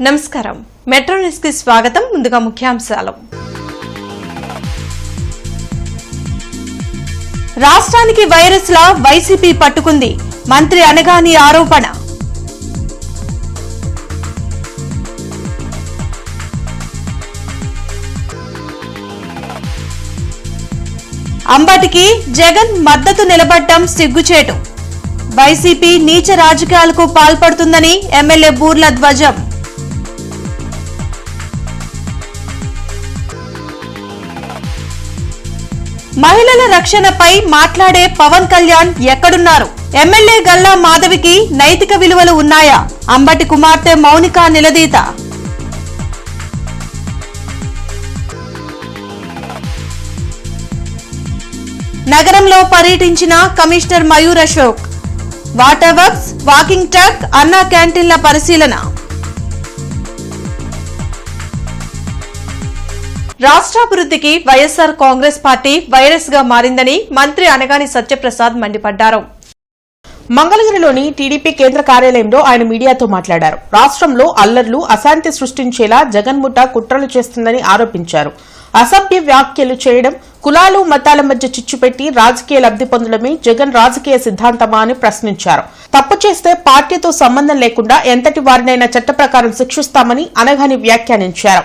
నమస్కారం. Metro news కి స్వాగతం. ముందుగా ముఖ్యాంశాలు. రాష్ట్రానికి వైరస్ లా వైసీపీ పట్టుకుంది. మంత్రి అనగాని ఆరోపణ. అంబటికి జగన్ మద్దతు నిలబడ్డం సిగ్గుచేటు. వైసీపీ నీచ రాజకీయాలకు పాల్పడుతుందని ఎమ్మెల్యే బూర్ల ధ్వజం. మహిళల రక్షణపై మాట్లాడే పవన్ కళ్యాణ్ ఎక్కడున్నారు? ఎమ్మెల్యే గల్లా మాధవికి నైతిక విలువలు ఉన్నాయా? అంబటి కుమార్తె మౌనిక నిలదీత. నగరంలో పర్యటించిన commissioner Mayur Ashok. Water works, walking track, అన్నా క్యాంటీన్ల పరిశీలన. రాష్ట్రాభివృద్ధికి వైఎస్ఆర్ కాంగ్రెస్ పార్టీ వైరస్ గా మారిందని మంత్రి అనగాని సత్యప్రసాద్ మండిపడ్డారు. మంగళగిరిలోని టీడీపీ కేంద్ర కార్యాలయంలో ఆయన మీడియాతో మాట్లాడారు. రాష్ట్రంలో అల్లర్లు, అశాంతి సృష్టించేలా జగన్ముఠ కుట్రలు చేస్తుందని ఆరోపించారు. అసభ్య వ్యాఖ్యలు చేయడం, కులాలు మతాల మధ్య చిచ్చుపెట్టి రాజకీయ లబ్ది పొందడమే జగన్ రాజకీయ సిద్ధాంతమా అని ప్రశ్నించారు. తప్పు చేస్తే పార్టీతో సంబంధం లేకుండా ఎంతటి వారినైనా చట్ట ప్రకారం శిక్షిస్తామని అనగాని వ్యాఖ్యానించారు.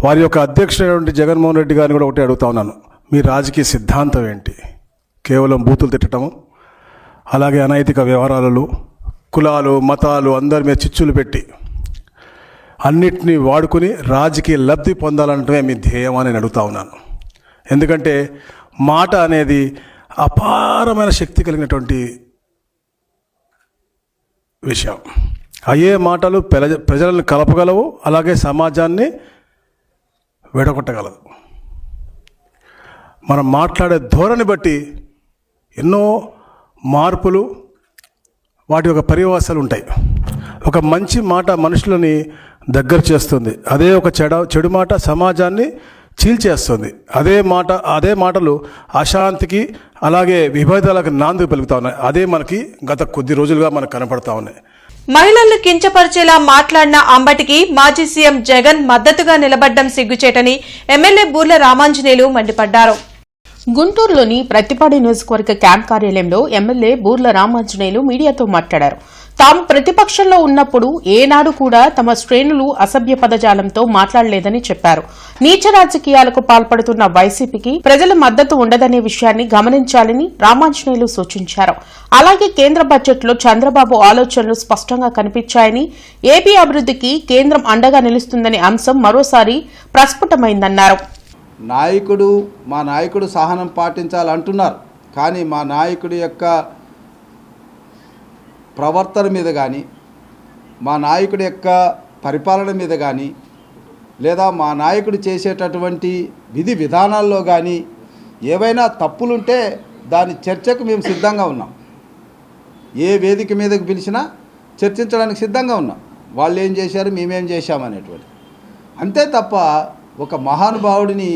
వారి యొక్క అధ్యక్షుడైనటువంటి జగన్మోహన్ రెడ్డి గారిని కూడా ఒకటి అడుగుతా ఉన్నాను. మీ రాజకీయ సిద్ధాంతం ఏంటి? కేవలం బూతులు తిట్టడము, అలాగే అనైతిక వ్యవహారాలు, కులాలు మతాలు అందరి మీద చిచ్చులు పెట్టి అన్నిటినీ వాడుకుని రాజకీయ లబ్ధి పొందాలంటే మీ ధ్యేయం అని నేను అడుగుతా ఉన్నాను. ఎందుకంటే మాట అనేది అపారమైన శక్తి కలిగినటువంటి విషయం. అయ్యే మాటలు ప్రజలను కలపగలవు, అలాగే సమాజాన్ని విడగొట్టగలదు. మనం మాట్లాడే ధోరణి బట్టి ఎన్నో మార్పులు, వాటి యొక్క పరివాసాలు ఉంటాయి. ఒక మంచి మాట మనుషులని దగ్గర చేస్తుంది, అదే ఒక చెడు మాట సమాజాన్ని చీల్చేస్తుంది. అదే మాటలు అశాంతికి అలాగే విభేదాలకు నాంది పలుకుతా ఉన్నాయి. అదే మనకి గత కొద్ది రోజులుగా మనకు కనపడతా ఉన్నాయి. మహిళలను కించపరిచేలా మాట్లాడిన అంబటికి మాజీ సీఎం జగన్ మద్దతుగా నిలబడ్డం సిగ్గుచేటని ఎమ్మెల్యే బూర్ల రామాంజనేయులు మండిపడ్డారు. గుంటూరులోని ప్రతిపాడు నియోజకవర్గ క్యాంప్ కార్యాలయంలో ఎమ్మెల్యే బూర్ల రామాంజనేయులు మీడియాతో మాట్లాడారు. తాము ప్రతిపక్షంలో ఉన్నప్పుడు ఏనాడు కూడా తమ శ్రేణులు అసభ్య పదజాలంతో మాట్లాడలేదని చెప్పారు. నీచ రాజకీయాలకు పాల్పడుతున్న వైసీపీకి ప్రజల మద్దతు ఉండదనే విషయాన్ని గమనించాలని రామాంజనేయులు సూచించారు. అలాగే కేంద్ర బడ్జెట్లో చంద్రబాబు ఆలోచనలు స్పష్టంగా కనిపించాయని, ఏపీ అభివృద్ధికి కేంద్రం అండగా నిలుస్తుందనే అంశం మరోసారి ప్రస్ఫుటమైందన్నారు. మా నాయకుడు సహనం పాటించాలంటున్నారు, కానీ మా నాయకుడి యొక్క ప్రవర్తన మీద కానీ, మా నాయకుడి యొక్క పరిపాలన మీద కానీ, లేదా మా నాయకుడు చేసేటటువంటి విధి విధానాల్లో కానీ ఏవైనా తప్పులుంటే దాని చర్చకు మేము సిద్ధంగా ఉన్నాం. ఏ వేదిక మీదకు పిలిచినా చర్చించడానికి సిద్ధంగా ఉన్నాం. వాళ్ళు ఏం చేశారు, మేమేం చేశామనేటువంటి. అంతే తప్ప ఒక మహానుభావుడిని,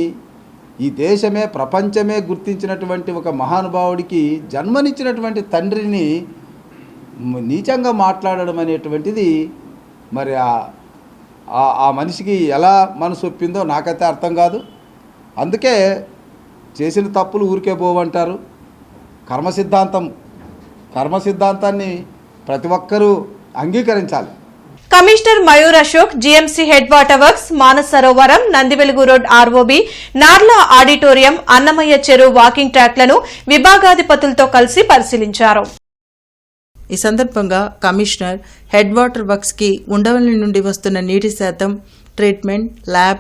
ఈ దేశమే ప్రపంచమే గుర్తించినటువంటి ఒక మహానుభావుడికి జన్మనిచ్చినటువంటి తండ్రిని నీచంగా మాట్లాడడం అనేటువంటిది మరి ఆ మనిషికి ఎలా మనసు ఒప్పిందో నాకైతే అర్థం కాదు. అందుకే చేసిన తప్పులు ఊరికే పోవంటారు. కర్మ సిద్ధాంతాన్ని ప్రతి ఒక్కరూ అంగీకరించాలి. Commissioner Mayur Ashok GMC head water works, Manasa Sarovaram, Nandivelugu road ROB, Narla auditorium, Annamayya చెరువు వాకింగ్ ట్రాక్లను విభాగాధిపతులతో కలిసి పరిశీలించారు. ఈ సందర్భంగా కమిషనర్ హెడ్ వాటర్ వర్క్స్ కి ఉండవల్లి నుండి వస్తున్న నీటి శాతం, ట్రీట్మెంట్, ల్యాబ్,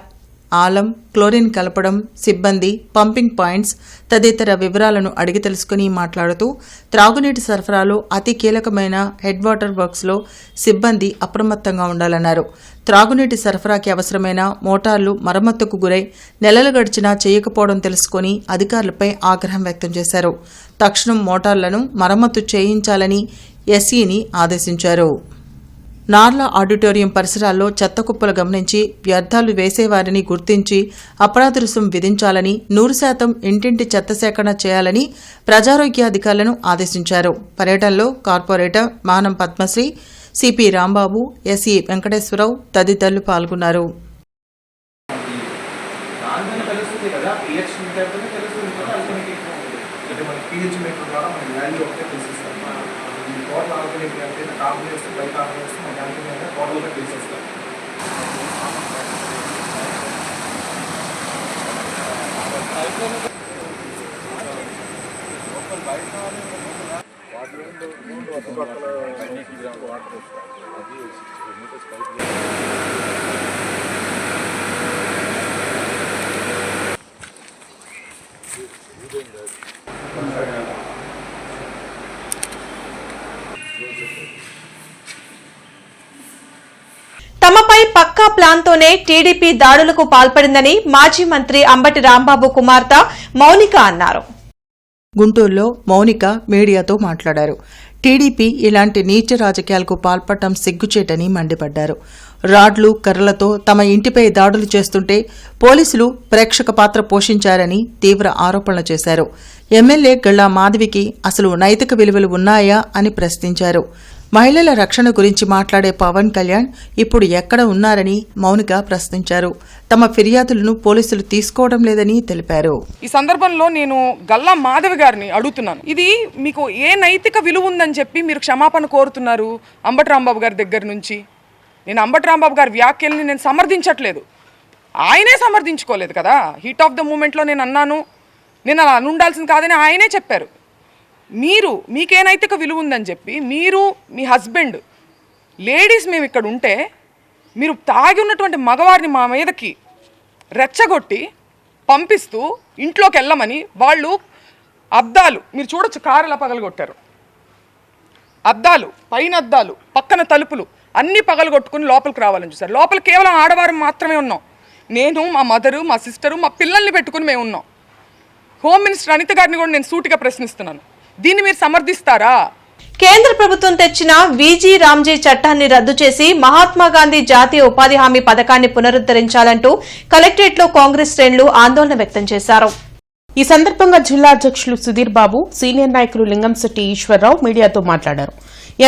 ఆలం, క్లోరిన్ కలపడం, సిబ్బంది, పంపింగ్ పాయింట్స్ తదితర వివరాలను అడిగి తెలుసుకుని మాట్లాడుతూ, త్రాగునీటి సరఫరాలో అతి కీలకమైన హెడ్ వాటర్ వర్క్స్లో సిబ్బంది అప్రమత్తంగా ఉండాలన్నారు. త్రాగునీటి సరఫరాకి అవసరమైన మోటార్లు మరమ్మతుకు గురై నెలలు గడిచినా చేయకపోవడం తెలుసుకుని అధికారులపై ఆగ్రహం వ్యక్తం చేశారు. తక్షణం మోటార్లను మరమ్మతు చేయించాలని ఎస్ఈని ఆదేశించారు. నార్లా ఆడిటోరియం పరిసరాల్లో చెత్త కుప్పలు గమనించి వ్యర్థాలు వేసేవారిని గుర్తించి అపరాధ రుసుం విధించాలని, 100% ఇంటింటి చెత్త సేకరణ చేయాలని ప్రజారోగ్యాధికారులను ఆదేశించారు. పర్యటనలో కార్పొరేటర్ మానం పద్మశ్రీ, సిపి రాంబాబు, ఎస్ఈ వెంకటేశ్వరరావు తదితరులు పాల్గొన్నారు. తమపై పక్కా ప్లాన్తోనే టీడీపీ దాడులకు పాల్పడిందని మాజీ మంత్రి అంబటి రాంబాబు కుమార్తె మౌనిక అన్నారు. గుంటూరులో మౌనిక మీడియాతో మాట్లాడారు. టీడీపీ ఇలాంటి నీచ రాజకీయాలకు పాల్పడటం సిగ్గుచేటని మండిపడ్డారు. రాడ్లు, కర్రలతో తమ ఇంటిపై దాడులు చేస్తుంటే పోలీసులు ప్రేక్షక పాత్ర పోషించారని తీవ్ర ఆరోపణలు చేశారు. ఎమ్మెల్యే గళ్లా మాధవికి అసలు నైతిక విలువలు ఉన్నాయా అని ప్రశ్నించారు. మహిళల రక్షణ గురించి మాట్లాడే పవన్ కళ్యాణ్ ఇప్పుడు ఎక్కడ ఉన్నారని మౌనిక ప్రశ్నించారు. తమ ఫిర్యాదులను పోలీసులు తీసుకోవడం లేదని తెలిపారు. ఈ సందర్భంలో నేను గల్లా మాధవి గారిని అడుగుతున్నాను, ఇది మీకు ఏ నైతిక విలువ ఉందని చెప్పి మీరు క్షమాపణ కోరుతున్నారు అంబటి రాంబాబు గారి దగ్గర నుంచి? నేను అంబటి రాంబాబు గారి వ్యాఖ్యల్ని నేను సమర్థించట్లేదు, ఆయనే సమర్థించుకోలేదు కదా. హీట్ ఆఫ్ ద మూమెంట్లో నేను అన్నాను, నేను అలా ఉండాల్సింది కాదని ఆయనే చెప్పారు. మీకే నైతిక విలువ ఉందని చెప్పి మీరు, మీ హస్బెండ్, లేడీస్ మేము ఇక్కడ ఉంటే మీరు తాగి ఉన్నటువంటి మగవారిని మా మీదకి రెచ్చగొట్టి పంపిస్తూ ఇంట్లోకి వెళ్ళమని వాళ్ళు అద్దాలు మీరు చూడొచ్చు, కారులా పగలగొట్టారు. అద్దాలు, పైన అద్దాలు, పక్కన తలుపులు అన్నీ పగలగొట్టుకుని లోపలికి రావాలని చూశారు. లోపల కేవలం ఆడవారు మాత్రమే ఉన్నాం. నేను, మా మదరు, మా సిస్టరు, మా పిల్లల్ని పెట్టుకుని మేము ఉన్నాం. హోమ్ మినిస్టర్ అనిత గారిని కూడా నేను సూటిగా ప్రశ్నిస్తున్నాను, దీన్ని మీరు సమర్థిస్తారా? కేంద్ర ప్రభుత్వం తెచ్చిన వీజీ రామ్జీ చట్టాన్ని రద్దు చేసి మహాత్మాగాంధీ జాతీయ ఉపాధి హామీ పథకాన్ని పునరుద్దరించాలంటూ కలెక్టరేట్లో కాంగ్రెస్ శ్రేణులు ఆందోళన వ్యక్తం చేశారు. ఈ సందర్భంగా జిల్లా అధ్యక్షులు సుధీర్ బాబు, సీనియర్ నాయకులు లింగంశెట్టి ఈశ్వరరావు మీడియాతో మాట్లాడారు.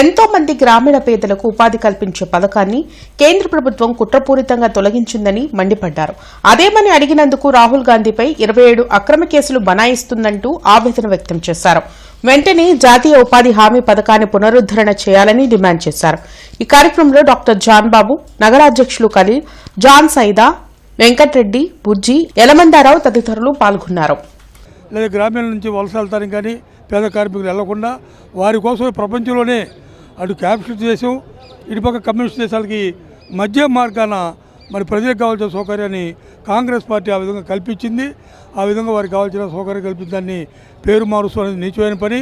ఎంతో మంది గ్రామీణ పేదలకు ఉపాధి కల్పించే పథకాన్ని కేంద్ర ప్రభుత్వం కుట్రపూరితంగా తొలగించిందని మండిపడ్డారు. అదేమని అడిగినందుకు రాహుల్ గాంధీపై 27 అక్రమ కేసులు బనాయిస్తుందంటూ ఆవేదన వ్యక్తం చేశారు. వెంటనే జాతీయ ఉపాధి హామీ పథకాన్ని పునరుద్దరణ చేయాలని డిమాండ్ చేశారు. ఈ కార్యక్రమంలో డాక్టర్ జాన్ బాబు, నగరాధ్యక్షులు ఖలీల్, జాన్ సైదా, వెంకట్రెడ్డి, బుజ్జి, యలమందారావు తదితరులు పాల్గొన్నారు. లేదా గ్రామీణ నుంచి వలస వెళ్తానికి కానీ పేద కార్మికులు వెళ్లకుండా వారి కోసం ప్రపంచంలోనే అటు క్యాపిటలిస్ట్ దేశం, ఇటుపక్క కమ్యూనిస్ట్ దేశాలకి మధ్య మార్గాన మరి ప్రజలకు కావాల్సిన సౌకర్యాన్ని కాంగ్రెస్ పార్టీ ఆ విధంగా కల్పించింది. ఆ విధంగా వారికి కావాల్సిన సౌకర్యం కల్పించడాన్ని పేరు మారుస్తూ అనేది నీచమైన పని.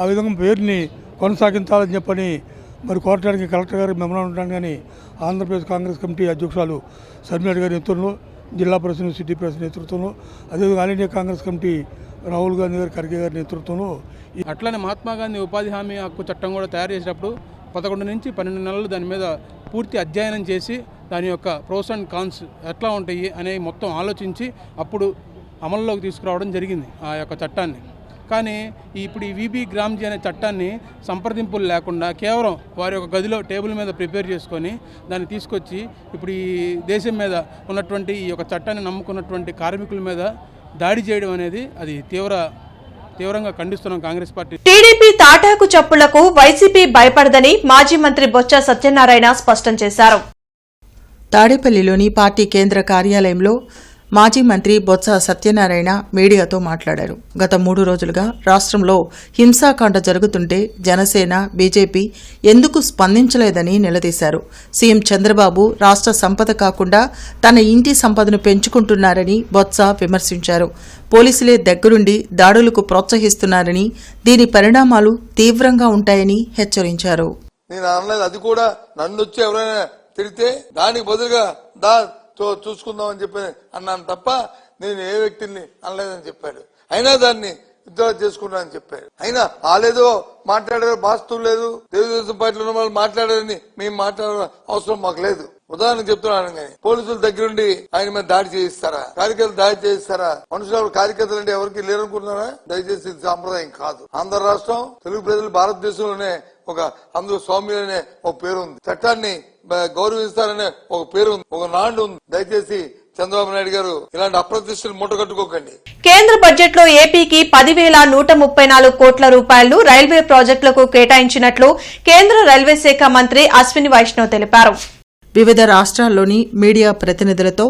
ఆ విధంగా పేరుని కొనసాగించాలని చెప్పని మరి కోరటానికి కలెక్టర్ గారికి మెమరాండం కానీ ఆంధ్రప్రదేశ్ కాంగ్రెస్ కమిటీ అధ్యక్షురాలు శర్మిల గారి నేతృత్వంలో, జిల్లా ప్రెసిడెంట్, సిటీ ప్రెసిడెంట్ నేతృత్వంలో, అదేవిధంగా all India Congress committee Rahul Gandhi గారు, ఖర్గే గారి నేతృత్వంలో అట్లనే మహాత్మా గాంధీ ఉపాధి హామీ హక్కు చట్టం కూడా తయారు చేసేటప్పుడు 11 నుంచి 12 నెలలు దాని మీద పూర్తి అధ్యయనం చేసి దాని యొక్క ప్రోస్ అండ్ కాన్స్ ఎట్లా ఉంటాయి అనేవి మొత్తం ఆలోచించి అప్పుడు అమల్లోకి తీసుకురావడం జరిగింది ఆ యొక్క చట్టాన్ని. కానీ ఇప్పుడు ఈ వీబీ గ్రామ్జీ అనే చట్టాన్ని సంప్రదింపులు లేకుండా కేవలం వారి యొక్క గదిలో టేబుల్ మీద ప్రిపేర్ చేసుకొని దాన్ని తీసుకొచ్చి ఇప్పుడు ఈ దేశం మీద ఉన్నటువంటి ఈ యొక్క చట్టాన్ని నమ్ముకున్నటువంటి కార్మికుల మీద దాడి చేయడం అనేది అది తీవ్రంగా ఖండిస్తున్నాం కాంగ్రెస్ పార్టీ. టీడీపీ తాటాకు చప్పుళ్లకు వైసీపీ భయపడదని మాజీ మంత్రి బొత్స సత్యనారాయణ స్పష్టం చేశారు. తాడేపల్లిలోని పార్టీ కేంద్ర కార్యాలయంలో మాజీ మంత్రి బొత్స సత్యనారాయణ మీడియాతో మాట్లాడారు. గత 3 రోజులుగా రాష్ట్రంలో హింసాకాండ జరుగుతుంటే జనసేన, బీజేపీ ఎందుకు స్పందించలేదని నిలదీశారు. సీఎం చంద్రబాబు రాష్ట్ర సంపద కాకుండా తన ఇంటి సంపదను పెంచుకుంటున్నారని బొత్స విమర్శించారు. పోలీసులే దగ్గరుండి దాడులకు ప్రోత్సహిస్తున్నారని, దీని పరిణామాలు తీవ్రంగా ఉంటాయని హెచ్చరించారు. నేను అనలేదు, అది కూడా నన్ను వచ్చి ఎవరైనా తిరిగితే దానికి బదులుగా చూసుకుందాం అని చెప్పి అన్నాను తప్ప నేను ఏ వ్యక్తిని అనలేదని చెప్పాడు. అయినా దాన్ని విత్డ్రా చేసుకున్నా అని చెప్పాడు. అయినా వాళ్ళేదో మాట్లాడారు, బాస్తు లేదు, తెలుగుదేశం పార్టీలో ఉన్న వాళ్ళు మాట్లాడారని మేము మాట్లాడే అవసరం మాకు లేదు. ఉదాహరణకు చెప్తున్నాను, కానీ పోలీసుల దగ్గరుండి ఆయన మీద దాడి చేయిస్తారా? కార్యకర్తలు దాడి చేయిస్తారా? మనుషులు కార్యకర్తలు అంటే ఎవరికి లేరనుకుంటున్నారా? దయచేసి ఇది సాంప్రదాయం కాదు. ఆంధ్ర రాష్ట్రం, తెలుగు ప్రజలు భారతదేశంలోనే ఒక అందులో స్వామి అనే ఒక పేరు ఉంది, చట్టాన్ని గౌరవిస్తారనే ఒక పేరు ఉంది, ఒక నాండు ఉంది. దయచేసి చంద్రబాబు నాయుడు గారు ఇలాంటి అప్రతిష్టలు మూటగట్టుకోకండి. కేంద్ర బడ్జెట్ లో ఏపీకి 10,134 కోట్ల రూపాయలు రైల్వే ప్రాజెక్టులకు కేటాయించినట్లు కేంద్ర రైల్వే శాఖ మంత్రి అశ్విని వైష్ణవ్ తెలిపారు. వివిధ రాష్ట్రాల్లోని మీడియా ప్రతినిధులతో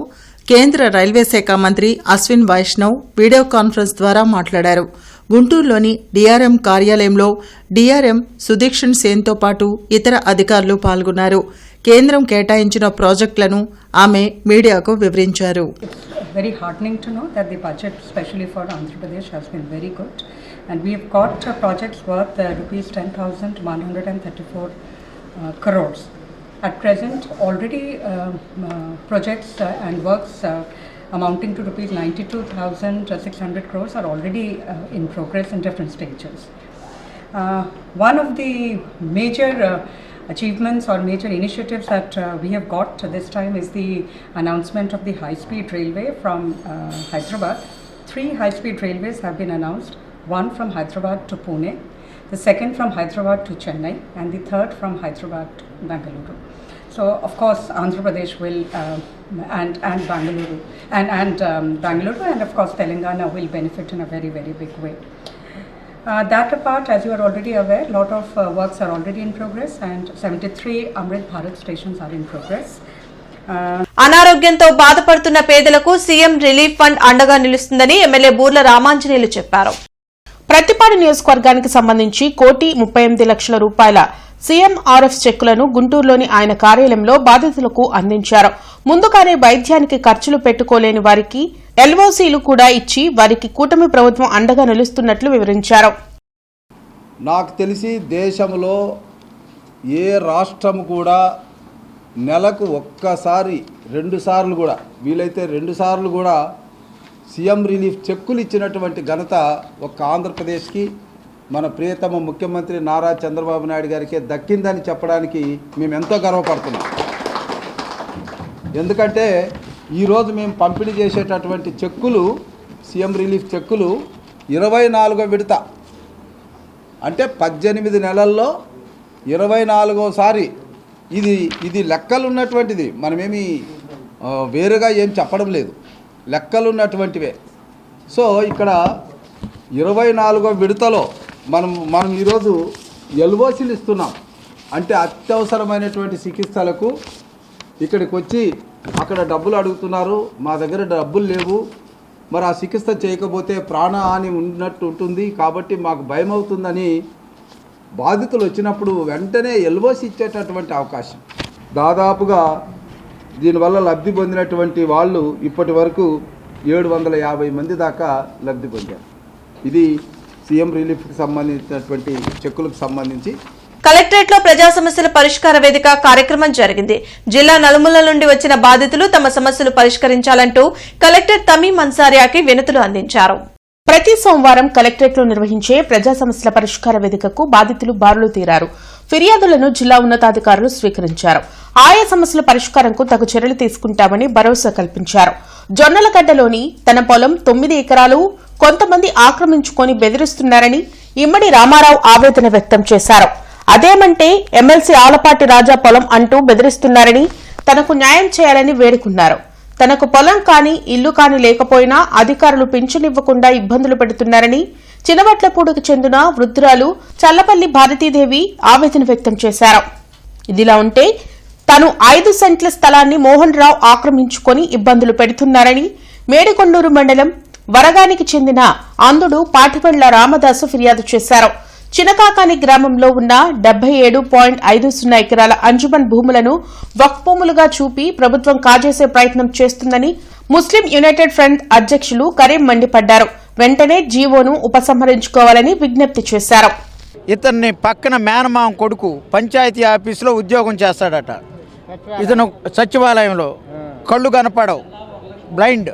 కేంద్ర రైల్వే శాఖ మంత్రి అశ్విన్ వైష్ణవ్ వీడియో కాన్ఫరెన్స్ ద్వారా మాట్లాడారు. గుంటూరులోని డీఆర్ఎం కార్యాలయంలో డీఆర్ఎం సుదీక్షణ్ సేన్తో పాటు ఇతర అధికారులు పాల్గొన్నారు. కేంద్రం కేటాయించిన ప్రాజెక్టులను ఆమె మీడియాకు వివరించారు. Very heartening to know that the budget, especially for Andhra Pradesh, has been very good, and we have got projects worth rupees 10,134 crores. At present, already projects and works amounting to rupees 92,600 crores are already in progress in different stages. One of the major achievements or major initiatives that we have got this time is the announcement of the high-speed railway from Hyderabad. 3 high-speed railways have been announced, one from Hyderabad to Pune, the second from Hyderabad to Chennai, and the third from Hyderabad to Bangalore. So, of course, Andhra Pradesh will and Bangalore Bangalore and of course Telangana will benefit in a very, very big way. That apart, as you are already aware, a lot of works are already in progress and 73 Amrit Bharat stations are in progress. అనారోగ్యంతో బాధపడుతున్న పేదలకు CM relief fund అండగా నిలుస్తుందని MLA Burla Ramanjaneyulu చెప్పారు. ప్రతిపాడు నియోజకవర్గానికి సంబంధించి 1,38,00,000 రూపాయల CMRF చెక్కులను గుంటూరులోని ఆయన కార్యాలయంలో బాధితులకు అందించారు. ముందుగానే వైద్యానికి ఖర్చులు పెట్టుకోలేని వారికి ఎల్ఓసీలు కూడా ఇచ్చి వారికి కూటమి ప్రభుత్వం అండగా నిలుస్తున్నట్లు వివరించారు. నాకు తెలిసి దేశంలో ఏ రాష్ట్రం కూడా నెలకు ఒక్కసారి 2 సార్లు కూడా వీలైతే 2 సార్లు కూడా సీఎం రిలీఫ్ చెక్కులు ఇచ్చినటువంటి ఘనత ఒక్క ఆంధ్రప్రదేశ్కి మన ప్రియతమ ముఖ్యమంత్రి నారా చంద్రబాబు నాయుడు గారికే దక్కిందని చెప్పడానికి మేము ఎంతో గర్వపడుతున్నాం. ఎందుకంటే ఈరోజు మేము పంపిణీ చేసేటటువంటి చెక్కులు సీఎం రిలీఫ్ చెక్కులు 24వ విడత, అంటే 18 నెలల్లో 24వసారి. ఇది లెక్కలు ఉన్నటువంటిది, మనమేమి వేరుగా ఏం చెప్పడం లేదు, లెక్కలు ఉన్నటువంటివే. సో ఇక్కడ 24వ విడతలో మనం ఈరోజు ఎల్ఓసీలు ఇస్తున్నాం. అంటే అత్యవసరమైనటువంటి చికిత్సలకు ఇక్కడికి వచ్చి అక్కడ డబ్బులు అడుగుతున్నారు, మా దగ్గర డబ్బులు లేవు, మరి ఆ చికిత్స చేయకపోతే ప్రాణహాని ఉన్నట్టు ఉంటుంది కాబట్టి మాకు భయం అవుతుందని బాధితులు వచ్చినప్పుడు వెంటనే ఎల్ఓసీ ఇచ్చేటటువంటి అవకాశం. దాదాపుగా దీనివల్ల లబ్ధి పొందినటువంటి వాళ్ళు ఇప్పటి వరకు 750 మంది దాకా లబ్ధి పొందారు. ఇది సీఎం రిలీఫ్కి సంబంధించినటువంటి చెక్కులకు సంబంధించి. కలెక్టరేట్ లో ప్రజా సమస్యల పరిష్కార వేదిక కార్యక్రమం జరిగింది. జిల్లా నలుమూలల నుండి వచ్చిన బాధితులు తమ సమస్యలు పరిష్కరించాలంటూ కలెక్టర్ తమీం అన్సారియాకి వినతులు అందించారు. ప్రతి సోమవారం కలెక్టరేట్ లో నిర్వహించే ప్రజా సమస్యల పరిష్కార వేదికకు బాధితులు బారులు తీరారు. ఫిర్యాదులను జిల్లా ఉన్నతాధికారులు స్వీకరించారు. ఆయా సమస్యల పరిష్కారంకు తగు చర్యలు తీసుకుంటామని భరోసా కల్పించారు. జొన్నలగడ్డలోని తన పొలం 9 ఎకరాలు కొంతమంది ఆక్రమించుకొని బెదిరిస్తున్నారని ఇమ్మడి రామారావు ఆవేదన వ్యక్తం చేశారు. అదేమంటే ఎమ్మెల్సీ ఆలపాటి రాజా పొలం అంటూ బెదిరిస్తున్నారని, తనకు న్యాయం చేయాలని వేడుకున్నారు. తనకు పొలం కాని ఇల్లు కాని లేకపోయినా అధికారులు పింఛనివ్వకుండా ఇబ్బందులు పెడుతున్నారని చినవట్లపూడికి చెందిన వృద్ధురాలు చల్లపల్లి భారతీదేవి ఆవేదన వ్యక్తం చేశారు. ఇదిలా ఉంటే తాను 5 సెంట్ల స్థలాన్ని మోహన్ రావు ఆక్రమించుకొని ఇబ్బందులు పెడుతున్నారని మేడికొండూరు మండలం వరగానికి చెందిన అంధుడు పాటిపండ్ల రామదాసు ఫిర్యాదు చేశారు. చినకాకాని గ్రామంలో ఉన్న 77.50 ఎకరాల అంజుమన్ భూములను వక్ఫ్ భూములుగా చూపి ప్రభుత్వం కాజేసే ప్రయత్నం చేస్తుందని ముస్లిం యునైటెడ్ ఫ్రంట్ అధ్యక్షులు కరీం మండిపడ్డారు. వెంటనే జీవోను ఉపసంహరించుకోవాలని విజ్ఞప్తి చేశారు. ఇతన్ని పక్కన మేనమామ కొడుకు పంచాయతీ ఆఫీసులో ఉద్యోగం చేస్తాడట. ఇతను సచివాలయంలో కళ్ళు కనపడవు, బ్లైండ్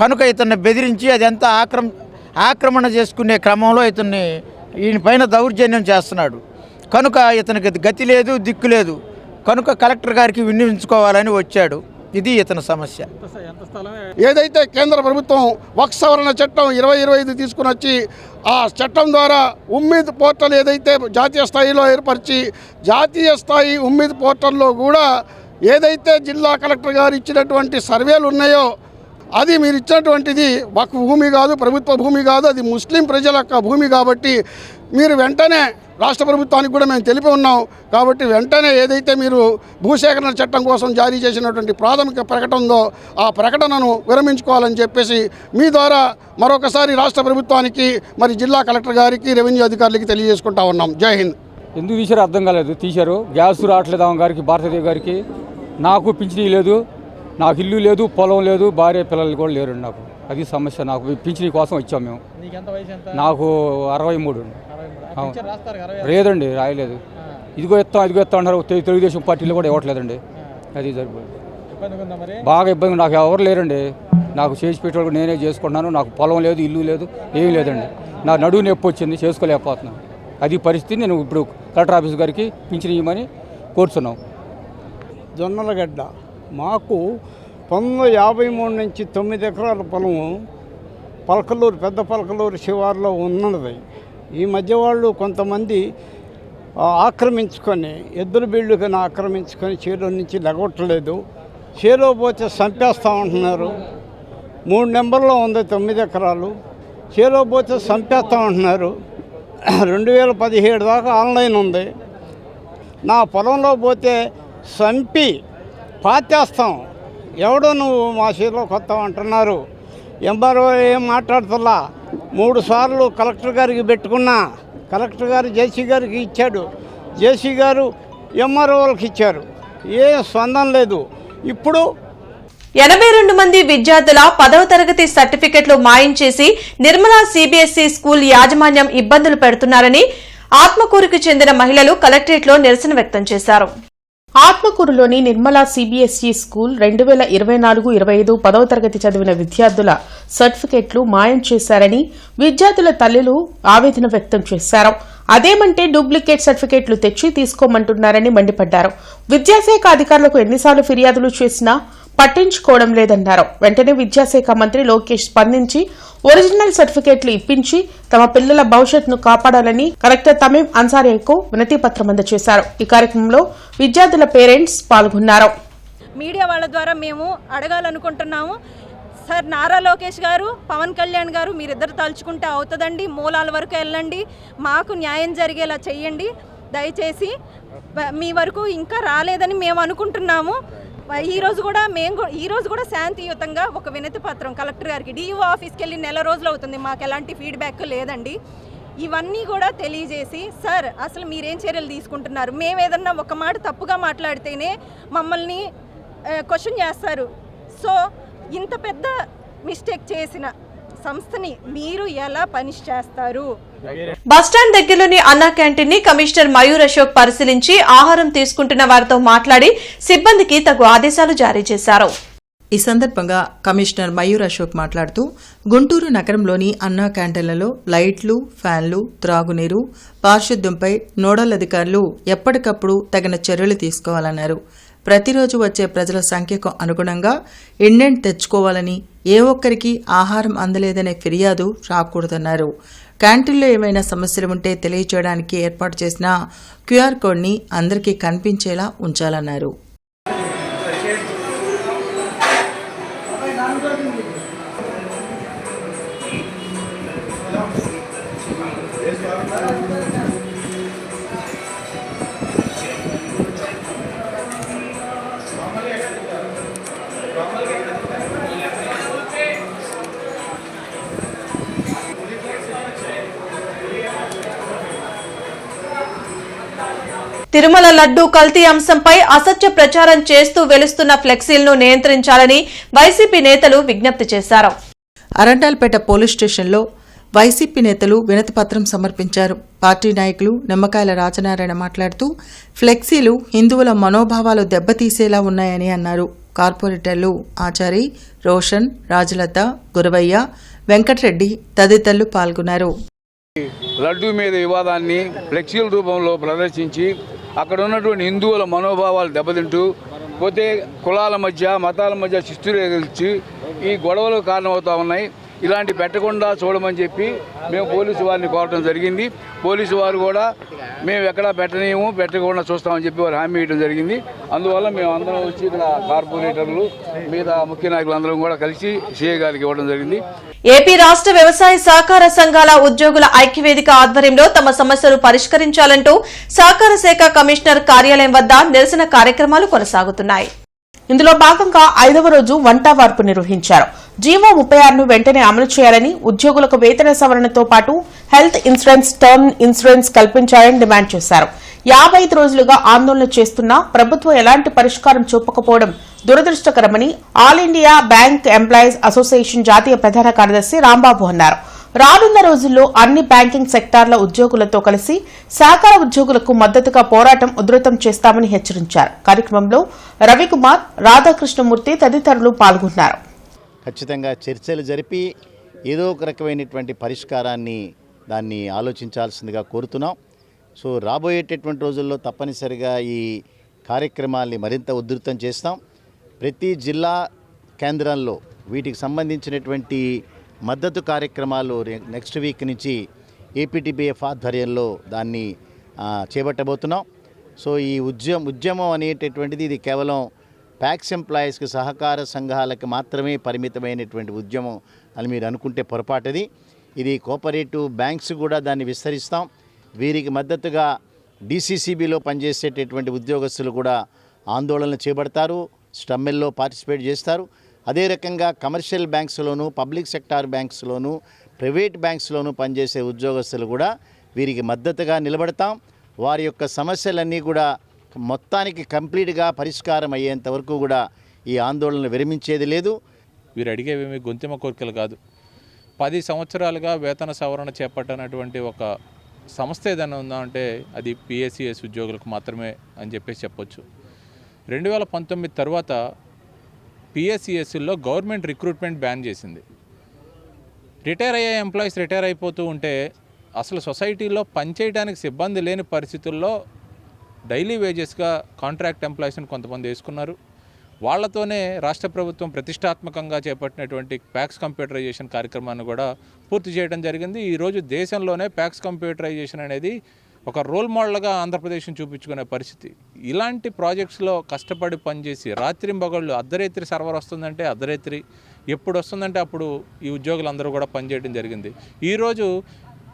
కనుక ఇతన్ని బెదిరించి అదంతా ఆక్రమణ చేసుకునే క్రమంలో ఈయన పైన దౌర్జన్యం చేస్తున్నాడు. కనుక ఇతనికి గతి లేదు, దిక్కు లేదు. కనుక కలెక్టర్ గారికి విన్నవించుకోవాలని వచ్చాడు. ఇది ఇతని సమస్య. ఏదైతే కేంద్ర ప్రభుత్వం వక్ఫ్ సవరణ చట్టం 2025 తీసుకుని వచ్చి ఆ చట్టం ద్వారా ఉమ్మీద్ పోర్టల్ ఏదైతే జాతీయ స్థాయిలో ఏర్పరిచి జాతీయ స్థాయి ఉమ్మీద్ పోర్టల్లో కూడా ఏదైతే జిల్లా కలెక్టర్ గారు ఇచ్చినటువంటి సర్వేలు ఉన్నాయో అది మీరు ఇచ్చినటువంటిది వక్ఫ్ భూమి కాదు, ప్రభుత్వ భూమి కాదు, అది ముస్లిం ప్రజల యొక్క భూమి. కాబట్టి మీరు వెంటనే రాష్ట్ర ప్రభుత్వానికి కూడా మేము తెలిపి ఉన్నాం. కాబట్టి వెంటనే ఏదైతే మీరు భూసేకరణ చట్టం కోసం జారీ చేసినటువంటి ప్రాథమిక ప్రకటన ఉందో ఆ ప్రకటనను విరమించుకోవాలని చెప్పేసి మీ ద్వారా మరొకసారి రాష్ట్ర ప్రభుత్వానికి, మరి జిల్లా కలెక్టర్ గారికి, రెవెన్యూ అధికారులకి తెలియజేసుకుంటా ఉన్నాం. జై హింద్. ఎందుకు తీశారో అర్థం కాలేదు. తీశారు, గ్యాస్ రావట్లేదు ఆమె గారికి, భారతదేవి గారికి. నాకు పింఛనీ లేదు, నాకు ఇల్లు లేదు, పొలం లేదు, భార్య పిల్లలు కూడా లేరు. నాకు అది సమస్య. నాకు పింఛనీ కోసం వచ్చాం మేము. నాకు 63. లేదండి, రాయలేదు. ఇదిగో ఎత్తాం అన్నారు. తెలుగుదేశం పార్టీలో కూడా ఇవ్వట్లేదండి. అది సరిపోయింది. బాగా ఇబ్బంది. నాకు ఎవరు లేరండి. నాకు చేసి పెట్టేవాళ్ళు నేనే చేసుకుంటున్నాను. నాకు పొలం లేదు, ఇల్లు లేదు, ఏమీ లేదండి. నా నడువు నొప్పి వచ్చింది, చేసుకోలేకపోతున్నాను. అది పరిస్థితి. నేను ఇప్పుడు కలెక్టర్ ఆఫీస్ గారికి పింఛన్ ఇవ్వమని కోరుతున్నాం. జొన్నలగడ్డ మాకు 1953 నుంచి 9 ఎకరాల పొలము పలకలూరు, పెద్ద పలకలూరు శివార్లో ఉన్నది. ఈ మధ్య వాళ్ళు కొంతమంది ఆక్రమించుకొని, ఎద్దుల బీళ్ళుకని ఆక్రమించుకొని చేలో నుంచి లెగొట్టలేదు. చేలో పోతే చంపేస్తామంటున్నారు. 3 నెంబర్లో ఉంది 9 ఎకరాలు. చేలో పోతే చంపేస్తామంటున్నారు. 2017 దాకా ఆన్లైన్ ఉంది. నా పొలంలో పోతే చంపి పాతేస్తాం, ఎవడో నువ్వు మా చేతిలోకి వస్తావు అంటున్నారు. ఎంఆర్ఓ ఏం మాట్లాడుతున్నా. 3 సార్లు కలెక్టర్ గారికి పెట్టుకున్నా. కలెక్టర్ గారు జేసీ గారికి ఇచ్చాడు, జేసీ గారు ఎంఆర్ఓలకు ఇచ్చారు. ఏ స్పందన లేదు. ఇప్పుడు 82 మంది విద్యార్థుల 10వ తరగతి సర్టిఫికెట్లు మాయించేసి నిర్మలా సిబిఎస్ఈ స్కూల్ యాజమాన్యం ఇబ్బందులు పెడుతున్నారని ఆత్మకూరుకు చెందిన మహిళలు కలెక్టరేట్లో నిరసన వ్యక్తం చేశారు. ఆత్మకూరులోని నిర్మలా సిబిఎస్ఈ స్కూల్ 2024-25 10వ తరగతి చదివిన విద్యార్థుల సర్టిఫికెట్లు మాయం చేశారని విద్యార్థుల తల్లులు ఆవేదన వ్యక్తం చేశారు. అదేమంటే డూప్లికేట్ సర్టిఫికెట్లు తెచ్చి తీసుకోమంటున్నారని మండిపడ్డారు. విద్యాశాఖ అధికారులకు ఎన్నిసార్లు ఫిర్యాదులు చేసినా పట్టించుకోవడం లేదన్నారు. వెంటనే విద్యాశాఖ మంత్రి లోకేష్ స్పందించి ఒరిజినల్ సర్టిఫికెట్లు ఇప్పించి తమ పిల్లల భవిష్యత్తును కాపాడాలని కలెక్టర్ తమీం అన్సారీకు వినతి పత్రం అందజేశారు. ఈ కార్యక్రమంలో విద్యార్థుల పేరెంట్స్ పాల్గొన్నారు. మీడియా వాళ్ళ ద్వారా మేము అడగాలనుకుంటున్నాము. సార్, నారా లోకేష్ గారు, పవన్ కళ్యాణ్ గారు, మీరిద్దరు తలుచుకుంటే అవుతుందండి. మూలాల వరకు వెళ్ళండి, మాకు న్యాయం జరిగేలా చెయ్యండి. దయచేసి మీ వరకు ఇంకా రాలేదని మేము అనుకుంటున్నాము. ఈరోజు కూడా శాంతియుతంగా ఒక వినతి పత్రం కలెక్టర్ గారికి, డిఓ ఆఫీస్కి వెళ్ళి 1 నెల రోజులు అవుతుంది, మాకు ఎలాంటి ఫీడ్బ్యాక్ లేదండి. ఇవన్నీ కూడా తెలియజేసి, సార్ అసలు మీరేం చర్యలు తీసుకుంటున్నారు? మేము ఏదన్నా ఒక మాట తప్పుగా మాట్లాడితేనే మమ్మల్ని క్వశ్చన్ చేస్తారు. సో ఇంత పెద్ద మిస్టేక్ చేసిన సంస్థని మీరు ఎలా పనిష్ చేస్తారు? బస్టాండ్ దగ్గరలోని అన్నా క్యాంటీన్ ని కమిషనర్ మయూర్ అశోక్ పరిశీలించి ఆహారం తీసుకుంటున్న వారితో మాట్లాడి సిబ్బందికి తగు ఆదేశాలు జారీ చేశారు. ఈ సందర్భంగా కమిషనర్ మయూర్ అశోక్ మాట్లాడుతూ గుంటూరు నగరంలోని అన్నా క్యాంటీన్లలో లైట్లు, ఫ్యాన్లు, త్రాగునీరు, పారిశుద్ధ్యంపై నోడల్ అధికారులు ఎప్పటికప్పుడు తగిన చర్యలు తీసుకోవాలన్నారు. ప్రతిరోజు వచ్చే ప్రజల సంఖ్యకు అనుగుణంగా ఇండెంట్ తెచ్చుకోవాలని, ఏ ఒక్కరికి ఆహారం అందలేదనే ఫిర్యాదు రాకూడదన్నారు. క్యాంటీన్లో ఏమైనా సమస్యలు ఉంటే తెలియచేయడానికి ఏర్పాటు చేసిన క్యూఆర్ కోడ్ని అందరికీ కనిపించేలా ఉంచాలన్నారు. తిరుమల లడ్డూ కల్తీ అంశంపై అసత్య ప్రచారం చేస్తూ వెలుస్తున్న ఫ్లెక్సీలను నియంత్రించాలని వైసీపీ నేతలు విజ్ఞప్తి చేశారు. అరంటాల్పేట పోలీస్ స్టేషన్లో వైసీపీ నేతలు వినతిపత్రం సమర్పించారు. పార్టీ నాయకులు నిమ్మకాయల రాజనారాయణ మాట్లాడుతూ ఫ్లెక్సీలు హిందువుల మనోభావాలు దెబ్బతీసేలా ఉన్నాయని అన్నారు. కార్పొరేటర్లు ఆచారి, రోషన్, రాజలత, గురవయ్య, వెంకటరెడ్డి తదితరులు పాల్గొన్నారు. లడ్డూ మీద వివాదాన్ని ఫ్లెక్సీల రూపంలో ప్రదర్శించి అక్కడ ఉన్నటువంటి హిందువుల మనోభావాలు దెబ్బతింటూ పోతే కులాల మధ్య మతాల మధ్య శిస్తులు తెలిసి ఈ గొడవలు కారణమవుతూ ఉన్నాయి. ఇలాంటి పెట్టకుండా చూడమని చెప్పి మేము పోలీసు వారిని కోరటం జరిగింది. పోలీసు వారు కూడా మేము ఎక్కడా పెట్టకుండా చూస్తామని చెప్పి వారు హామీ ఇవ్వడం జరిగింది. అందువల్ల మేము అందరం వచ్చి ఇక్కడ కార్పొరేటర్లు మిగతా ముఖ్య నాయకులు అందరం కూడా కలిసి సీఏ గారికి ఇవ్వడం జరిగింది. ఏపీ రాష్ట్ర వ్యవసాయ సహకార సంఘాల ఉద్యోగుల ఐక్యవేదిక ఆధ్వర్యంలో తమ సమస్యలు పరిష్కరించాలంటూ సహకార శాఖ కమిషనర్ కార్యాలయం వద్ద నిరసన కార్యక్రమాలు కొనసాగుతున్నాయి. ఇందులో భాగంగా 5వ రోజు వంట వార్పు నిర్వహించారు. జీవో 36ను వెంటనే అమలు చేయాలని, ఉద్యోగులకు వేతన సవరణతో పాటు హెల్త్ ఇన్సూరెన్స్, టర్మ్ ఇన్సూరెన్స్ కల్పించాలని డిమాండ్ చేశారు. 55 రోజులుగా ఆందోళన చేస్తున్నా ప్రభుత్వం ఎలాంటి పరిష్కారం చూపకపోవడం దురదృష్టకరమని all India bank employees association జాతీయ ప్రధాన కార్యదర్శి రాంబాబు అన్నారు. రానున్న రోజుల్లో అన్ని బ్యాంకింగ్ సెక్టార్ల ఉద్యోగులతో కలిసి సహకార ఉద్యోగులకు మద్దతుగా పోరాటం ఉధృతం చేస్తామని హెచ్చరించారు. కార్యక్రమంలో రవికుమార్, రాధాకృష్ణమూర్తి తదితరులు పాల్గొన్నారు. ఖచ్చితంగా చర్చలు జరిపి ఏదో ఒక రకమైనటువంటి పరిష్కారాన్ని దాన్ని ఆలోచించాల్సిందిగా కోరుతున్నాం. సో రాబోయేటటువంటి రోజుల్లో తప్పనిసరిగా ఈ కార్యక్రమాల్ని మరింత ఉధృతం చేస్తాం. ప్రతి జిల్లా కేంద్రంలో వీటికి సంబంధించినటువంటి మద్దతు కార్యక్రమాలు నెక్స్ట్ వీక్ నుంచి ఏపీటీబీఎఫ్ ఆధ్వర్యంలో దాన్ని చేపట్టబోతున్నాం. సో ఈ ఉద్యమం అనేటటువంటిది ఇది కేవలం ప్యాక్స్ ఎంప్లాయీస్కి సహకార సంఘాలకు మాత్రమే పరిమితమైనటువంటి ఉద్యమం అని మీరు అనుకుంటే పొరపాటుది. ఇది కోఆపరేటివ్ బ్యాంక్స్ కూడా దాన్ని విస్తరిస్తాం. వీరికి మద్దతుగా డీసీసీబీలో పనిచేసేటటువంటి ఉద్యోగస్తులు కూడా ఆందోళనలు చేపడతారు, స్టమ్మెల్లో పార్టిసిపేట్ చేస్తారు. అదే రకంగా కమర్షియల్ బ్యాంక్స్లోను, పబ్లిక్ సెక్టార్ బ్యాంక్స్లోను, ప్రైవేట్ బ్యాంక్స్లోను పనిచేసే ఉద్యోగస్తులు కూడా వీరికి మద్దతుగా నిలబడతాం. వారి యొక్క సమస్యలన్నీ కూడా మొత్తానికి కంప్లీట్గా పరిష్కారం అయ్యేంత వరకు కూడా ఈ ఆందోళన విరమించేది లేదు. వీరు అడిగేవేమి గొంతెమ్మ కోరికలు కాదు. 10 సంవత్సరాలుగా వేతన సవరణ చేపట్టనటువంటి ఒక సంస్థ ఏదైనా ఉందా అంటే అది పిఎస్సిఎస్ ఉద్యోగులకు మాత్రమే అని చెప్పేసి చెప్పొచ్చు. 2019 తర్వాత పిఎస్సిఎస్లో గవర్నమెంట్ రిక్రూట్మెంట్ బ్యాన్ చేసింది. రిటైర్ అయ్యే ఎంప్లాయీస్ రిటైర్ అయిపోతూ ఉంటే అసలు సొసైటీలో పనిచేయడానికి సిబ్బంది లేని పరిస్థితుల్లో డైలీ వేజెస్గా కాంట్రాక్ట్ ఎంప్లాయీస్ని కొంతమంది వేసుకున్నారు. వాళ్లతోనే రాష్ట్ర ప్రభుత్వం ప్రతిష్టాత్మకంగా చేపట్టినటువంటి ప్యాక్స్ కంప్యూటరైజేషన్ కార్యక్రమాన్ని కూడా పూర్తి చేయడం జరిగింది. ఈరోజు దేశంలోనే ప్యాక్స్ కంప్యూటరైజేషన్ అనేది ఒక రోల్ మోడల్గా ఆంధ్రప్రదేశ్ని చూపించుకునే పరిస్థితి. ఇలాంటి ప్రాజెక్ట్స్లో కష్టపడి పనిచేసి రాత్రింబగళ్ళు అర్ధరాత్రి సర్వర్ వస్తుందంటే అర్ధరాత్రి, ఎప్పుడు వస్తుందంటే అప్పుడు ఈ ఉద్యోగులందరూ కూడా పనిచేయడం జరిగింది. ఈరోజు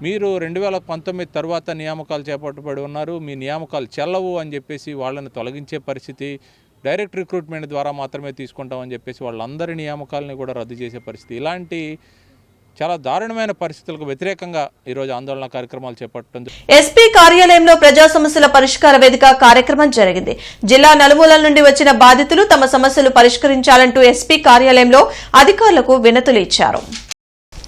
మీరు 2019 తర్వాత నియామకాలు చేపట్టబడి ఉన్నారు, మీ నియామకాలు చెల్లవు అని చెప్పేసి వాళ్ళని తొలగించే పరిస్థితి, డైరెక్ట్ రిక్రూట్మెంట్ ద్వారా మాత్రమే తీసుకుంటామని చెప్పేసి వాళ్ళందరి నియామకాలని కూడా రద్దు చేసే పరిస్థితి. ఇలాంటి చాలా దారుణమైన పరిస్థితులకు వ్యతిరేకంగా ఈరోజు ఆందోళన కార్యక్రమాలు చేపట్టడం. ఎస్పీ కార్యాలయంలో ప్రజా సమస్యల పరిష్కార వేదిక కార్యక్రమం జరిగింది. జిల్లా నలుమూలల నుండి వచ్చిన బాధితులు తమ సమస్యలు పరిష్కరించాలంటూ ఎస్పీ కార్యాలయంలో అధికారులకు వినతులు ఇచ్చారు.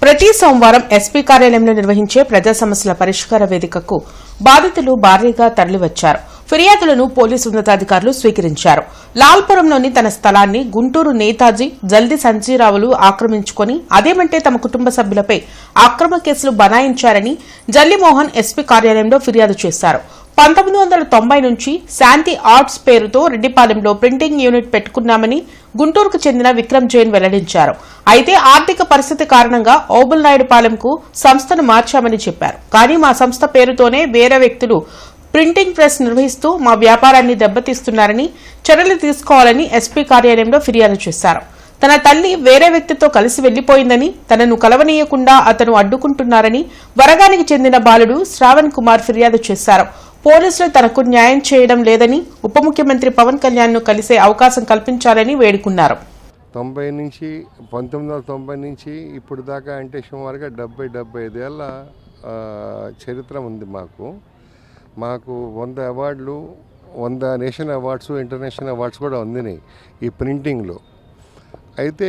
ప్రతి సోమవారం ఎస్పీ కార్యాలయంలో నిర్వహించే ప్రజా సమస్యల పరిష్కార వేదికకు బాధితులు భారీగా తరలివచ్చారు. ఫిర్యాదులను పోలీసు ఉన్నతాధికారులు స్వీకరించారు. లాల్పురంలోని తన స్థలాన్ని గుంటూరు నేతాజీ, జల్ది సంజీరావులు ఆక్రమించుకుని అదేమంటే తమ కుటుంబ సభ్యులపై అక్రమ కేసులు బనాయించారని జల్లిమోహన్ ఎస్పీ కార్యాలయంలో ఫిర్యాదు చేశారు. 1990 నుంచి శాంతి ఆర్ట్స్ పేరుతో రెడ్డిపాలెంలో ప్రింటింగ్ యూనిట్ పెట్టుకున్నామని గుంటూరుకు చెందిన విక్రమ్ జైన్ వెల్లడించారు. అయితే ఆర్థిక పరిస్థితి కారణంగా ఓబుల్నాయుడుపాలెంకు సంస్థను మార్చామని చెప్పారు. కానీ మా సంస్థ పేరుతోనే వేరే వ్యక్తులు ప్రింటింగ్ ప్రెస్ నిర్వహిస్తూ మా వ్యాపారాన్ని దెబ్బతీస్తున్నారని, చర్యలు తీసుకోవాలని ఎస్పీ కార్యాలయంలో ఫిర్యాదు చేశారు. తన తల్లి వేరే వ్యక్తితో కలిసి వెళ్లిపోయిందని, తనను కలవనీయకుండా అతను అడ్డుకుంటున్నారని వరగానికి చెందిన బాలుడు శ్రావణ్ కుమార్ ఫిర్యాదు చేశారు. పోలీసులు తనకు న్యాయం చేయడం లేదని, ఉప ముఖ్యమంత్రి పవన్ కళ్యాణ్ ను కలిసే అవకాశం కల్పించాలని వేడుకున్నారు. 1990 నుంచి ఇప్పుడు దాకా అంటే సుమారుగా 70-75 ఏళ్ల చరిత్ర ఉంది మాకు 100 అవార్డులు, 100 నేషనల్ అవార్డ్స్, ఇంటర్నేషనల్ అవార్డ్స్ కూడా అందినాయి ఈ ప్రింటింగ్లో. అయితే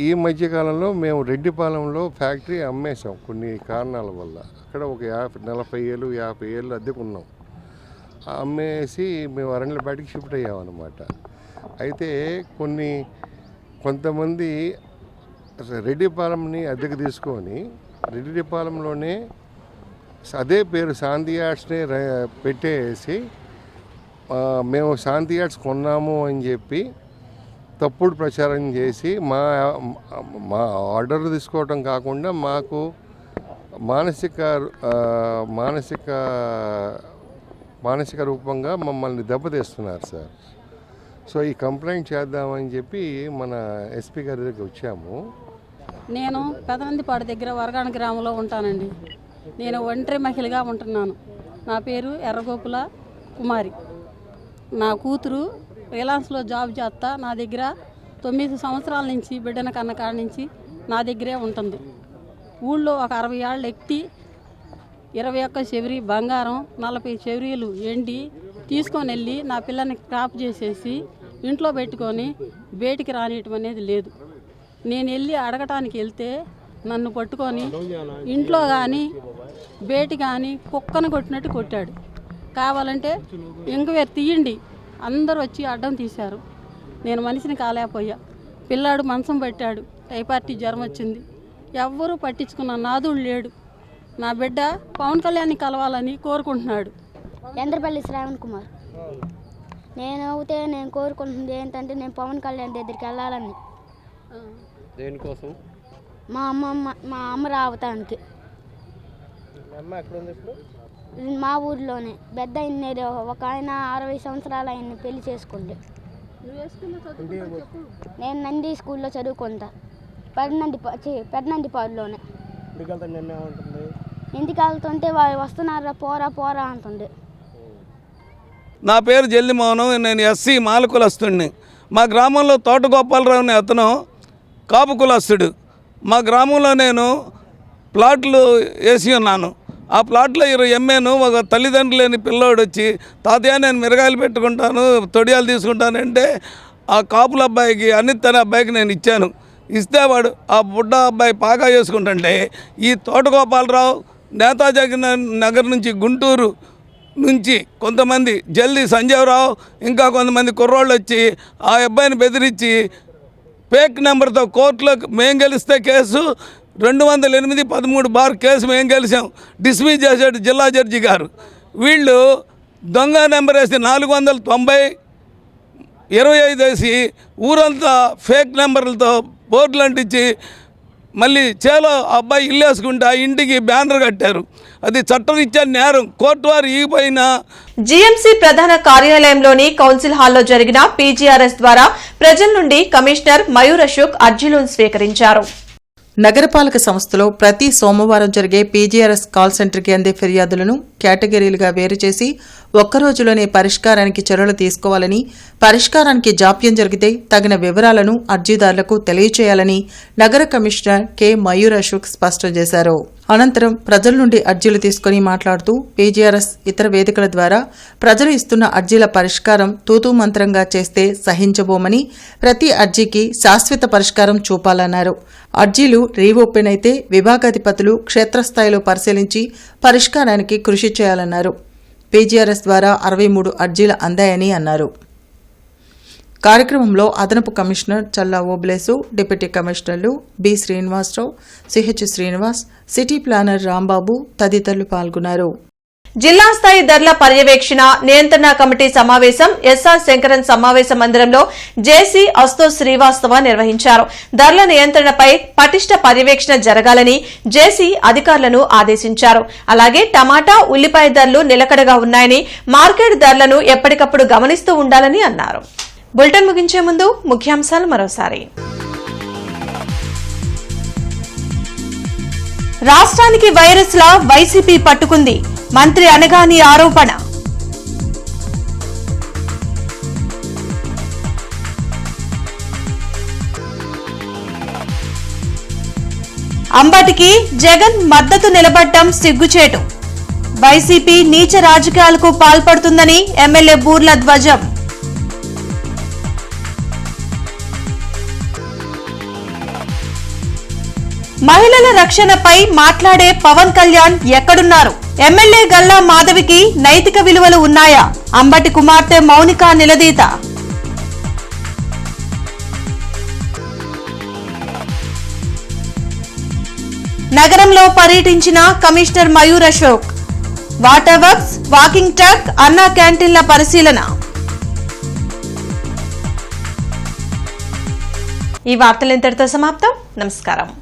ఈ మధ్యకాలంలో మేము రెడ్డిపాలెంలో ఫ్యాక్టరీ అమ్మేసాం కొన్ని కారణాల వల్ల. అక్కడ ఒక 40 ఏళ్ళు 50 ఏళ్ళు అద్దెకున్నాం. అమ్మేసి మేము అరణ్యపేటకి షిఫ్ట్ అయ్యామన్నమాట. అయితే కొంతమంది రెడ్డిపాలెంని అద్దెకు తీసుకొని రెడ్డిపాలెంలోనే అదే పేరు శాంతి ఆర్ట్స్ని పెట్టేసి మేము శాంతి యార్డ్స్ కొన్నాము అని చెప్పి తప్పుడు ప్రచారం చేసి మా ఆర్డర్లు తీసుకోవటం కాకుండా మాకు మానసిక రూపంగా మమ్మల్ని దెబ్బతీస్తున్నారు సార్. సో ఈ కంప్లైంట్ చేద్దామని చెప్పి మన ఎస్పీ గారి దగ్గరికి వచ్చాము. నేను పెదనందిపాడు దగ్గర వరగాణ గ్రామంలో ఉంటానండి. నేను ఒంటరి మహిళగా ఉంటున్నాను. నా పేరు ఎర్రగోపుల కుమారి. నా కూతురు రిలయన్స్లో జాబ్ చేస్తా నా దగ్గర 9 సంవత్సరాల నుంచి బిడ్డన కన్న కాడ నుంచి నా దగ్గరే ఉంటుంది. ఊళ్ళో ఒక 60 ఏళ్ళ వ్యక్తి 21 చెవిరి బంగారం 40 చెవిరీలు ఎండి తీసుకొని వెళ్ళి నా పిల్లని క్రాప్ చేసేసి ఇంట్లో పెట్టుకొని బయటికి రానియటం అనేది లేదు. నేను వెళ్ళి అడగటానికి వెళ్తే నన్ను పట్టుకొని ఇంట్లో కానీ బయట కానీ కుక్కను కొట్టినట్టు కొట్టాడు. కావాలంటే ఎంక్వైరీ తీయండి అందరూ వచ్చి అడ్డం తీశారు. నేను మనిషిని కాలేకపోయా. పిల్లాడు మంచం పెట్టాడు, టైఫాయిడ్ జ్వరం వచ్చింది. ఎవ్వరూ పట్టించుకున్న నాదుడు లేడు. నా బిడ్డ పవన్ కళ్యాణ్ని కలవాలని కోరుకుంటున్నాడు. చంద్రపల్లి శ్రావణ్ కుమార్. నేను కోరుకుంటుంది ఏంటంటే నేను పవన్ కళ్యాణ్ దగ్గరికి వెళ్ళాలని. దేనికోసం? మా అమ్మ రావటానికి. మా ఊర్లోనే పెద్ద ఒక ఆయన 60 సంవత్సరాలు ఆయన్ని పెళ్లి చేసుకుంటే. నేను నంది స్కూల్లో చదువుకుంటా, పెద్దనందిపాడులోనే. ఇంటికి వెళ్తుంటే వాళ్ళు వస్తున్నారా పోరా అంటుండే. నా పేరు జల్లి మోహనం. నేను ఎస్సీ మాల కులస్తుడిని. మా గ్రామంలో తోట గోపాలరావుని అతను కాపు కులస్తుడు. మా గ్రామంలో నేను ప్లాట్లు వేసి ఉన్నాను. ఆ ప్లాట్లో 20 ఎమ్మెను ఒక తల్లిదండ్రులు లేని పిల్లోడు వచ్చి తాతయ్య నేను మిరగాయలు పెట్టుకుంటాను తొడియాలు తీసుకుంటానంటే ఆ కాపుల అబ్బాయికి అనిత్ అనే అబ్బాయికి నేను ఇచ్చాను. ఇస్తే వాడు ఆ బుడ్డ అబ్బాయి పాగా చేసుకుంటుంటే ఈ తోటగోపాలరావు నేతాజీ నగర్ నుంచి గుంటూరు నుంచి కొంతమంది జల్దీ సంజీవరావు ఇంకా కొంతమంది కుర్రోళ్ళు వచ్చి ఆ అబ్బాయిని బెదిరించి ఫేక్ నెంబర్తో కోర్టులో మేము గెలిస్తే కేసు 208/13 కేసు మేము గెలిచాం. డిస్మిస్ చేశాడు జిల్లా జడ్జి గారు. వీళ్ళు దొంగ నెంబర్ వేసి 490/25 వేసి ఊరంతా ఫేక్ నెంబర్లతో బోర్డులు అంటించి మళ్ళీ చేలో అబ్బాయి ఇల్లు వేసుకుంటే ఆ ఇంటికి బ్యానర్ కట్టారు. అది చట్టరీత్యా నేరం. కోర్టు వారు ఈగిపోయినా జీఎంసీ ప్రధాన కార్యాలయంలోని కౌన్సిల్ హాల్లో జరిగిన పీజీఆర్ఎస్ ద్వారా ప్రజల నుండి కమిషనర్ మయూర్ అశోక్ అర్జీలను స్వీకరించారు. నగరపాలక సంస్థలో ప్రతి సోమవారం జరిగే పీజీఆర్ఎస్ కాల్ సెంటర్కి అందే ఫిర్యాదులను కేటగిరీలుగా వేరు చేసి ఒక్కరోజులోనే పరిష్కారానికి చర్యలు తీసుకోవాలని, పరిష్కారానికి జాప్యం జరిగితే తగిన వివరాలను అర్జీదారులకు తెలియచేయాలని నగర కమిషనర్ కె మయూర్ అశోక్ స్పష్టం చేశారు. అనంతరం ప్రజల నుండి అర్జీలు తీసుకుని మాట్లాడుతూ పీజీఆర్ఎస్ ఇతర వేదికల ద్వారా ప్రజలు ఇస్తున్న అర్జీల పరిష్కారం తూతూ మంత్రంగా చేస్తే సహించబోమని, ప్రతి అర్జీకి శాశ్వత పరిష్కారం చూపాలన్నారు. అర్జీలు రీఓపెన్ అయితే విభాగాధిపతులు క్షేత్రస్థాయిలో పరిశీలించి పరిష్కారానికి కృషి చేయాలన్నారు. పీజీఆర్ఎస్ ద్వారా 63 అర్జీలు అందాయని అన్నారు. కార్యక్రమంలో అదనపు కమిషనర్ చల్లా ఓబ్లేసు, డిప్యూటీ కమిషనర్లు B Srinivasarao, CH Srinivas, city planner Rambabu తదితరులు పాల్గొన్నారు. జిల్లా స్థాయి ధరల పర్యవేక్షణ నియంత్రణ కమిటీ సమావేశం ఎస్ఆర్ శంకరన్ సమావేశ మందిరంలో జేసీ అస్తోష్ శ్రీవాస్తవ నిర్వహించారు. ధరల నియంత్రణపై పటిష్ట పర్యవేక్షణ జరగాలని జేసీ అధికారులను ఆదేశించారు. అలాగే టమాటా, ఉల్లిపాయ ధరలు నిలకడగా ఉన్నాయని, మార్కెట్ ధరలను ఎప్పటికప్పుడు గమనిస్తూ ఉండాలని అన్నారు. బులెటిన్ ముగించే ముందు ముఖ్యాంశాలు మరోసారి. రాష్ట్రానికి వైరస్ లా వైసీపీ పట్టుకుంది, మంత్రి అనగాని ఆరోపణ. అంబటికి జగన్ మద్దతు నిలబడ్డం సిగ్గుచేటు, వైసీపీ నీచ రాజకీయాలకు పాల్పడుతుందని ఎమ్మెల్యే బూర్ల ధ్వజం. మహిళల రక్షణపై మాట్లాడే పవన్ కళ్యాణ్ ఎక్కడున్నారు? ఎమ్మెల్యే గల్లా మాధవికి నైతిక విలువలు ఉన్నాయా? అంబటి కుమార్తె మౌనిక నిలదీత. నగరంలో పర్యటించిన commissioner Mayur Ashok. Water works, walking track, అన్నా క్యాంటీన్ల పరిశీలన. ఈ వార్తలు ఇంతటితో సమాప్తం. నమస్కారం.